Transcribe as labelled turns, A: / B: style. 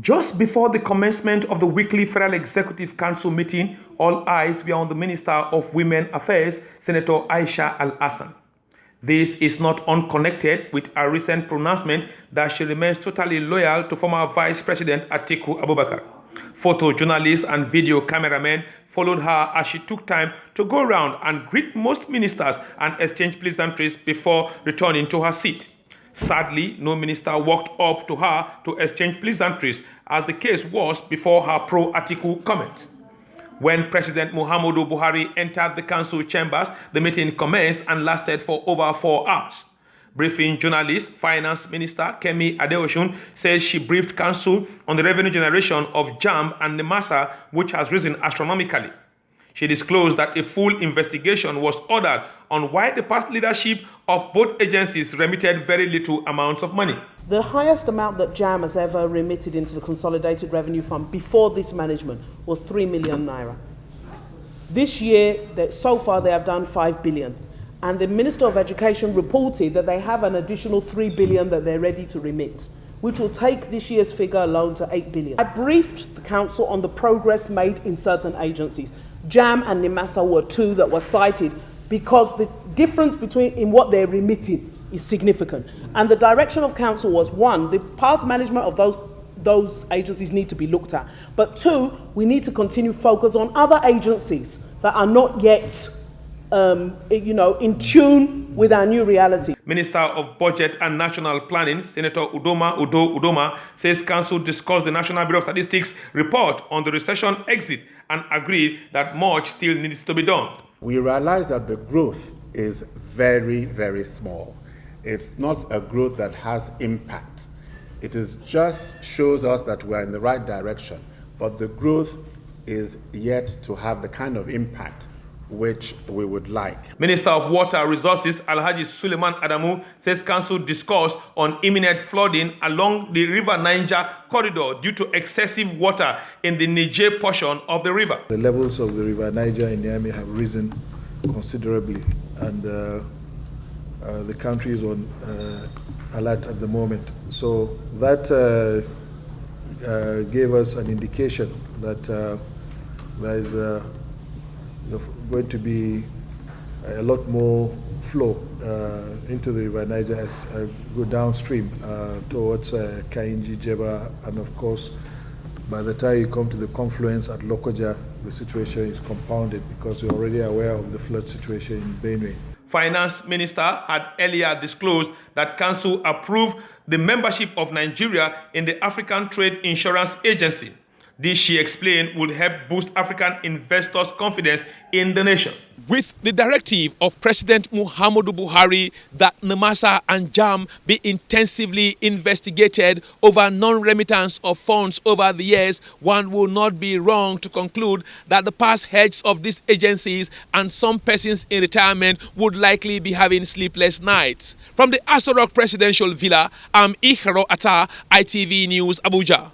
A: Just before the commencement of the weekly Federal Executive Council meeting, all eyes were on the Minister of Women Affairs, Senator Aisha Al-Hassan. This is not unconnected with a recent pronouncement that she remains totally loyal to former Vice President Atiku Abubakar. Photojournalists and video cameramen followed her as she took time to go around and greet most ministers and exchange pleasantries before returning to her seat. Sadly, no minister walked up to her to exchange pleasantries, as the case was before her pro-Atiku comments. When President MUHAMADU Buhari entered the council chambers, the meeting commenced and lasted for over 4 hours. Briefing journalist, Finance Minister Kemi Adeosun says she briefed council on the revenue generation of JAMB and NIMASA, which has risen astronomically. She disclosed that a full investigation was ordered on why the past leadership of both agencies remitted very little amounts of money.
B: The highest amount that JAM has ever remitted into the Consolidated Revenue Fund before this management was 3 million naira. This year, so far they have done 5 billion. And the Minister of Education reported that they have an additional 3 billion that they're ready to remit, which will take this year's figure alone to 8 billion. I briefed the council on the progress made in certain agencies. JAM and NIMASA were two that were cited because the difference in what they're remitting is significant. And the direction of council was, one, the past management of those agencies need to be looked at. But two, we need to continue focus on other agencies that are not yet in tune with our new reality.
A: Minister of Budget and National Planning, Senator Udoma, says council discussed the National Bureau of Statistics report on the recession exit and agreed that much still needs to be done.
C: We realize that the growth is very, very small. It's not a growth that has impact. It just shows us that we're in the right direction, but the growth is yet to have the kind of impact which we would like.
A: Minister of Water Resources Alhaji Suleiman Adamu says council discussed on imminent flooding along the River Niger corridor due to excessive water in the Niger portion of the river.
D: The levels of the River Niger in Niamey have risen considerably, and the country is on alert at the moment. So that gave us an indication that there is going to be a lot more flow into the River Niger as go downstream towards Kainji, Jeba, and of course, by the time you come to the confluence at Lokoja, the situation is compounded because we're already aware of the flood situation in Benue.
A: Finance Minister had earlier disclosed that council approved the membership of Nigeria in the African Trade Insurance Agency. This, she explained, would help boost African investors' confidence in the nation. With the directive of President MUHAMADU Buhari that NIMASA and JAMB be intensively investigated over non-remittance of funds over the years, one will not be wrong to conclude that the past heads of these agencies and some persons in retirement would likely be having sleepless nights. From the Aso Rock Presidential Villa, I'm IKHARO ATTAH, ITV News, Abuja.